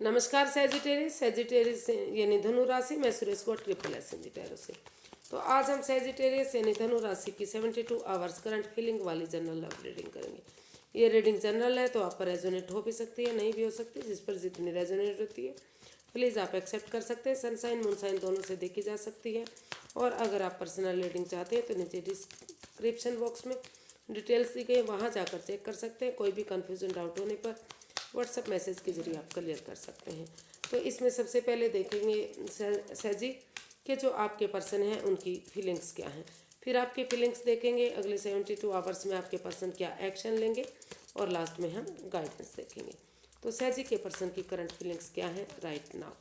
नमस्कार Sagittarius Sagittarius यानी धनु राशि। मैं सुरेश को ट्रिपल एस टैरो से। तो आज हम सेजिटेरियस यानी धनु राशि की 72 आवर्स करंट फीलिंग वाली जनरल लव रीडिंग करेंगे। ये रीडिंग जनरल है तो आप पर रेजोनेट हो भी सकती है, नहीं भी हो सकती। जिस पर जितनी रेजोनेट होती है प्लीज़ आप एक्सेप्ट कर सकते हैं। सनसाइन मूनसाइन दोनों से देखी जा सकती है। और अगर आप पर्सनल रीडिंग चाहते हैं तो नीचे डिस्क्रिप्शन बॉक्स में डिटेल्स दी गई, वहाँ जाकर चेक कर सकते हैं। कोई भी कन्फ्यूजन डाउट होने पर व्हाट्सएप मैसेज के जरिए आप क्लियर कर सकते हैं। तो इसमें सबसे पहले देखेंगे सहजी कि जो आपके पर्सन हैं उनकी फीलिंग्स क्या हैं। फिर आपकी फीलिंग्स देखेंगे अगले 72 आवर्स में आपके पर्सन क्या एक्शन लेंगे, और लास्ट में हम गाइडेंस देखेंगे। तो सहजी के पर्सन की करंट फीलिंग्स क्या है right now.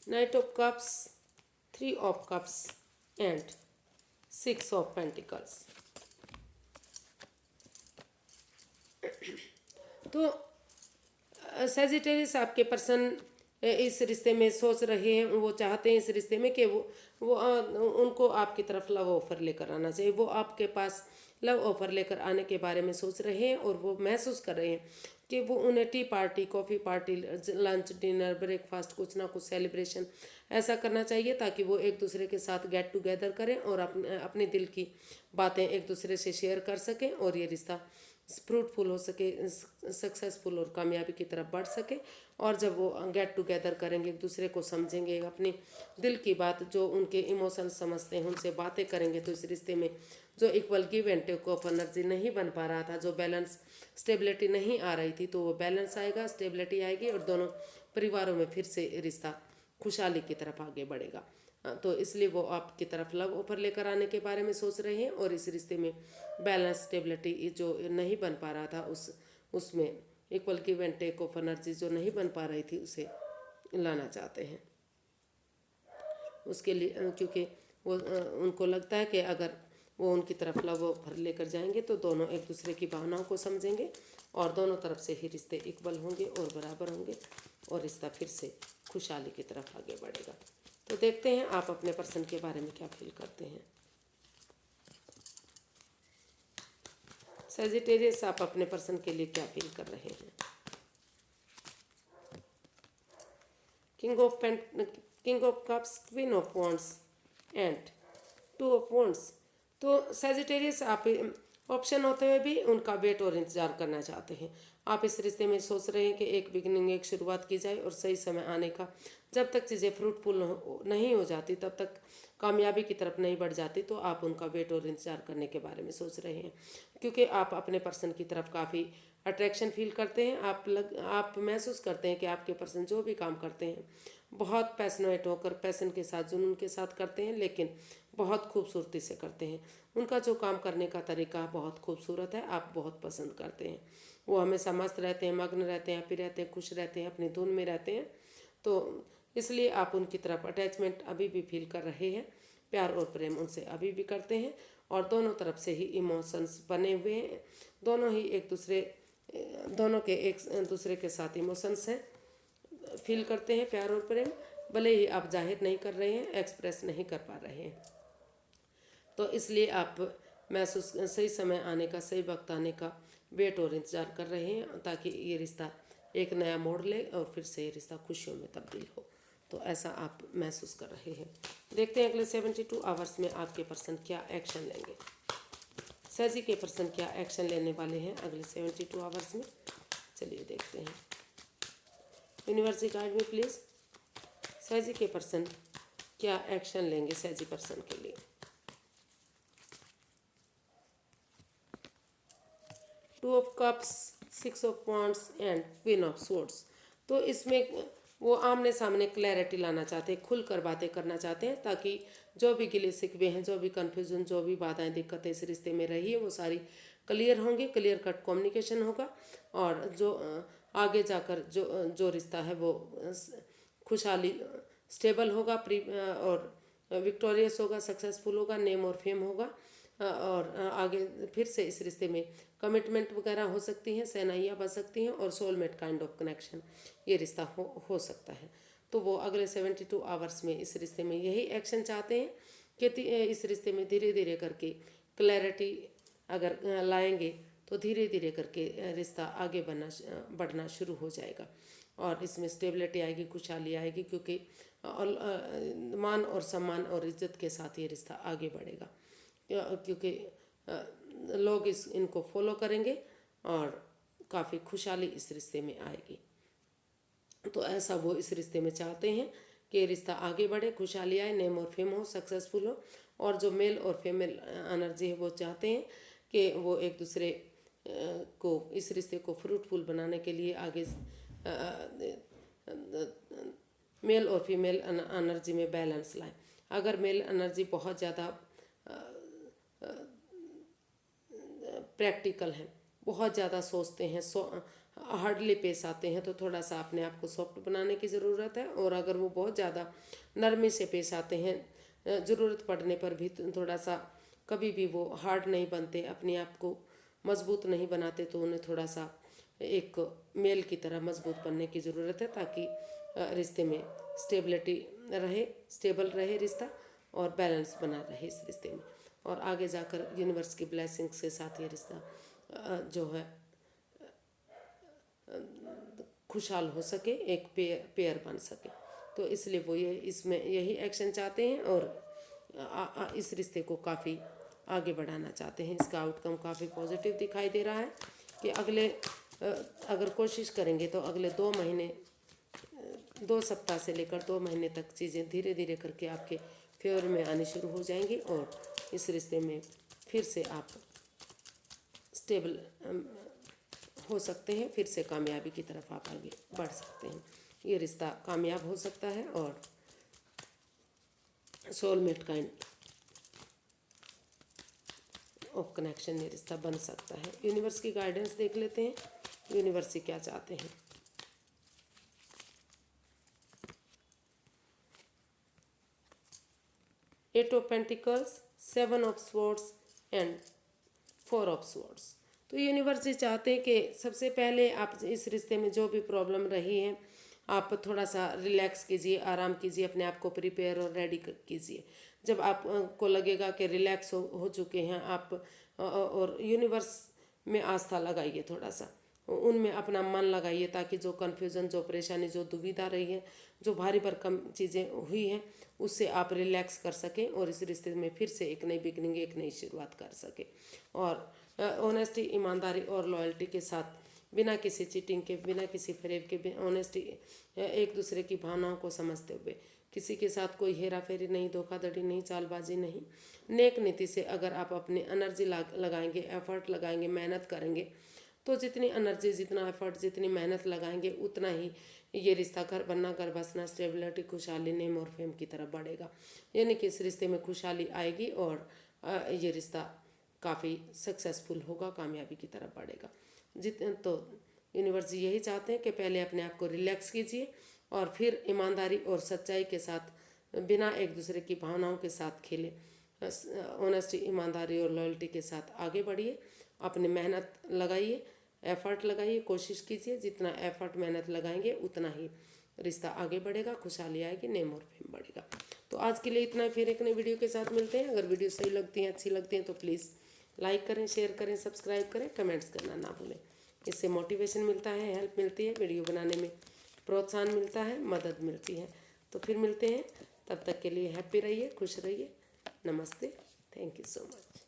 Night of cups, 3 of cups and 6 of pentacles. तो सेजिटेरियस आपके पर्सन इस रिश्ते में सोच रहे हैं, वो चाहते हैं इस रिश्ते में कि उनको आपकी तरफ लव ऑफर लेकर आना चाहिए। वो आपके पास लव ऑफर लेकर आने के बारे में सोच रहे हैं और वो महसूस कर रहे हैं कि वो उन्हें T party, coffee party, lunch, dinner, breakfast, कुछ ना कुछ सेलिब्रेशन ऐसा करना चाहिए ताकि वो एक दूसरे के साथ गेट टुगेदर करें और अपने दिल की बातें एक दूसरे से शेयर कर सकें और ये रिश्ता फ्रूटफुल हो सके, सक्सेसफुल और कामयाबी की तरफ बढ़ सके। और जब वो गेट टुगेदर करेंगे, एक दूसरे को समझेंगे, अपनी दिल की बात जो उनके इमोशन समझते हैं उनसे बातें करेंगे, तो इस रिश्ते में जो equal give and take of energy नहीं बन पा रहा था, जो बैलेंस स्टेबिलिटी नहीं आ रही थी, तो वो बैलेंस आएगा, स्टेबिलिटी आएगी और दोनों परिवारों में फिर से रिश्ता खुशहाली की तरफ आगे बढ़ेगा। तो इसलिए वो आपकी तरफ लव ऑफर लेकर आने के बारे में सोच रहे हैं और इस रिश्ते में बैलेंस स्टेबिलिटी जो नहीं बन पा रहा था उसमें equal give and take of energy जो नहीं बन पा रही थी उसे लाना चाहते हैं। उसके लिए क्योंकि वो उनको लगता है कि अगर वो उनकी तरफ लव ऑफर लेकर जाएंगे तो दोनों एक दूसरे की भावनाओं को समझेंगे और दोनों तरफ से ही रिश्ते इक्वल होंगे और बराबर होंगे और रिश्ता फिर से खुशहाली की तरफ आगे बढ़ेगा। तो देखते हैं आप अपने पर्सन के बारे में क्या फील करते हैं। सेजिटेरियस आप अपने पर्सन के लिए क्या फील कर रहे हैं। King of cups, queen of wands and 2 of wands. तो सेजिटेरियस आप ऑप्शन होते हुए भी उनका वेट और इंतजार करना चाहते हैं। आप इस रिश्ते में सोच रहे हैं कि एक बिगिनिंग, एक शुरुआत की जाए और सही समय आने का। जब तक चीज़ें फ्रूटफुल नहीं हो जाती, तब तक कामयाबी की तरफ नहीं बढ़ जाती, तो आप उनका वेट और इंतजार करने के बारे में सोच रहे हैं। क्योंकि आप अपने पर्सन की तरफ काफ़ी अट्रैक्शन फील करते हैं। आप महसूस करते हैं कि आपके पर्सन जो भी काम करते हैं बहुत पैशनेट होकर, पैशन के साथ, जुनून के साथ करते हैं, लेकिन बहुत खूबसूरती से करते हैं। उनका जो काम करने का तरीका बहुत खूबसूरत है, आप बहुत पसंद करते हैं। वो हमेशा मस्त रहते हैं, मग्न रहते हैं, हैप्पी रहते हैं, खुश रहते हैं, अपनी धुन में रहते हैं। तो इसलिए आप उनकी तरफ अटैचमेंट अभी भी फील कर रहे हैं, प्यार और प्रेम उनसे अभी भी करते हैं और दोनों तरफ से ही इमोशंस बने हुए हैं। दोनों के एक दूसरे के साथ इमोशंस हैं, फील करते हैं प्यार और प्रेम, भले ही आप जाहिर नहीं कर रहे हैं, एक्सप्रेस नहीं कर पा रहे हैं। तो इसलिए आप महसूस सही समय आने का, सही वक्त आने का वेट और इंतज़ार कर रहे हैं ताकि ये रिश्ता एक नया मोड़ ले और फिर से ये रिश्ता खुशियों में तब्दील हो। तो ऐसा आप महसूस कर रहे हैं। देखते हैं अगले 72 आवर्स में आपके पर्सन क्या एक्शन लेंगे। सहजी के पर्सन क्या एक्शन लेने वाले हैं अगले 72 आवर्स में, चलिए देखते हैं। यूनिवर्सिटी गाइड में प्लीज़ सहजी के पर्सन क्या एक्शन लेंगे सहजी पर्सन के लिए। 2 of cups, 6 of wands and queen of swords. तो इसमें वो आमने सामने क्लैरिटी लाना चाहते हैं, खुलकर बातें करना चाहते हैं ताकि जो भी गिले शिकवे हैं, जो भी कन्फ्यूजन, जो भी बाधाएं, दिक्कतें इस रिश्ते में रही है वो सारी क्लियर होंगी, क्लियर कट कम्युनिकेशन होगा और जो आगे जाकर जो रिश्ता है वो खुशहाली स्टेबल होगा और विक्टोरियस होगा, सक्सेसफुल होगा, नेम और फेम होगा और आगे फिर से इस रिश्ते में कमिटमेंट वगैरह हो सकती हैं, सहनाइयाँ बन सकती हैं और सोलमेट काइंड ऑफ कनेक्शन ये रिश्ता हो सकता है। तो वो अगले 72 आवर्स में इस रिश्ते में यही एक्शन चाहते हैं कि इस रिश्ते में धीरे धीरे करके क्लैरिटी अगर लाएंगे तो धीरे धीरे करके रिश्ता आगे बढ़ना शुरू हो जाएगा और इसमें स्टेबिलिटी आएगी, खुशहाली आएगी, क्योंकि मान और सम्मान और इज्जत के साथ ये रिश्ता आगे बढ़ेगा, क्योंकि लोग इनको फॉलो करेंगे और काफ़ी खुशहाली इस रिश्ते में आएगी। तो ऐसा वो इस रिश्ते में चाहते हैं कि रिश्ता आगे बढ़े, खुशहाली आए, नेम और फेम हो, सक्सेसफुल हो। और जो मेल और फीमेल एनर्जी है वो चाहते हैं कि वो एक दूसरे को, इस रिश्ते को फ्रूटफुल बनाने के लिए आगे मेल और फीमेल एनर्जी में बैलेंस लाएं। अगर मेल एनर्जी बहुत ज़्यादा प्रैक्टिकल है, बहुत ज़्यादा सोचते हैं, हार्डली पेश आते हैं, तो थोड़ा सा अपने आप को सॉफ्ट बनाने की ज़रूरत है। और अगर वो बहुत ज़्यादा नरमी से पेश आते हैं, ज़रूरत पड़ने पर भी थोड़ा सा, कभी भी वो हार्ड नहीं बनते, अपने आप को मजबूत नहीं बनाते, तो उन्हें थोड़ा सा एक मेल की तरह मजबूत बनने की ज़रूरत है, ताकि रिश्ते में स्टेबिलिटी रहे, स्टेबल रहे रिश्ता और बैलेंस बना रहे इस रिश्ते में। और आगे जाकर यूनिवर्स की ब्लेसिंग्स के साथ ये रिश्ता जो है खुशहाल हो सके, एक पेयर बन सके। तो इसलिए वो ये इसमें यही एक्शन चाहते हैं और इस रिश्ते को काफ़ी आगे बढ़ाना चाहते हैं। इसका आउटकम काफ़ी पॉजिटिव दिखाई दे रहा है कि अगर कोशिश करेंगे तो अगले 2 महीने, 2 सप्ताह से लेकर 2 महीने तक चीज़ें धीरे धीरे करके आपके फेवर में आनी शुरू हो जाएंगी और इस रिश्ते में फिर से आप स्टेबल हो सकते हैं, फिर से कामयाबी की तरफ आप आगे बढ़ सकते हैं। ये रिश्ता कामयाब हो सकता है और सोलमेट काइंड ऑफ कनेक्शन ये रिश्ता बन सकता है। यूनिवर्स की गाइडेंस देख लेते हैं, यूनिवर्स से क्या चाहते हैं। Eight of pentacles, 7 of swords and 4 of swords. तो यूनिवर्स ये चाहते हैं कि सबसे पहले आप इस रिश्ते में जो भी प्रॉब्लम रही है, आप थोड़ा सा रिलैक्स कीजिए, आराम कीजिए, अपने आप को प्रिपेयर और रेडी कीजिए। जब आपको लगेगा कि रिलैक्स हो चुके हैं आप, और यूनिवर्स में आस्था लगाइए, थोड़ा सा उनमें अपना मन लगाइए, ताकि जो कन्फ्यूज़न, जो परेशानी, जो दुविधा रही है, जो भारी भरकम चीज़ें हुई हैं, उससे आप रिलैक्स कर सकें और इस रिश्ते में फिर से एक नई बिगनिंग, एक नई शुरुआत कर सकें। और ऑनेस्टी, ईमानदारी और लॉयल्टी के साथ, बिना किसी चीटिंग के, बिना किसी फरेब के, ऑनेस्टी, एक दूसरे की भावनाओं को समझते हुए, किसी के साथ कोई हेरा फेरी नहीं, धोखाधड़ी नहीं, चालबाजी नहीं, नेक नीति से अगर आप अपनी एनर्जी लगाएंगे, एफर्ट लगाएंगे, मेहनत करेंगे, तो जितनी एनर्जी, जितना एफर्ट, जितनी मेहनत लगाएंगे, उतना ही ये रिश्ता घर बनना, घर बसना, स्टेबिलिटी, खुशहाली, नेम और फेम की तरफ बढ़ेगा। यानी कि इस रिश्ते में खुशहाली आएगी और ये रिश्ता काफ़ी सक्सेसफुल होगा, कामयाबी की तरफ बढ़ेगा। तो यूनिवर्स यही चाहते हैं कि पहले अपने आप को रिलैक्स कीजिए और फिर ईमानदारी और सच्चाई के साथ, बिना एक दूसरे की भावनाओं के साथ खेले, ऑनेस्टी, ईमानदारी और लॉयल्टी के साथ आगे बढ़िए। अपनी मेहनत लगाइए, एफर्ट लगाइए, कोशिश कीजिए, जितना एफर्ट, मेहनत लगाएंगे उतना ही रिश्ता आगे बढ़ेगा, खुशहाली आएगी, नेम और फेम बढ़ेगा। तो आज के लिए इतना ही, फिर एक नई वीडियो के साथ मिलते हैं। अगर वीडियो सही लगती है, अच्छी लगती है, तो प्लीज़ लाइक करें, शेयर करें, सब्सक्राइब करें, कमेंट्स करना ना भूलें। इससे मोटिवेशन मिलता है, हेल्प मिलती है, वीडियो बनाने में प्रोत्साहन मिलता है, मदद मिलती है। तो फिर मिलते हैं, तब तक के लिए हैप्पी रहिए, खुश रहिए। नमस्ते, थैंक यू सो मच।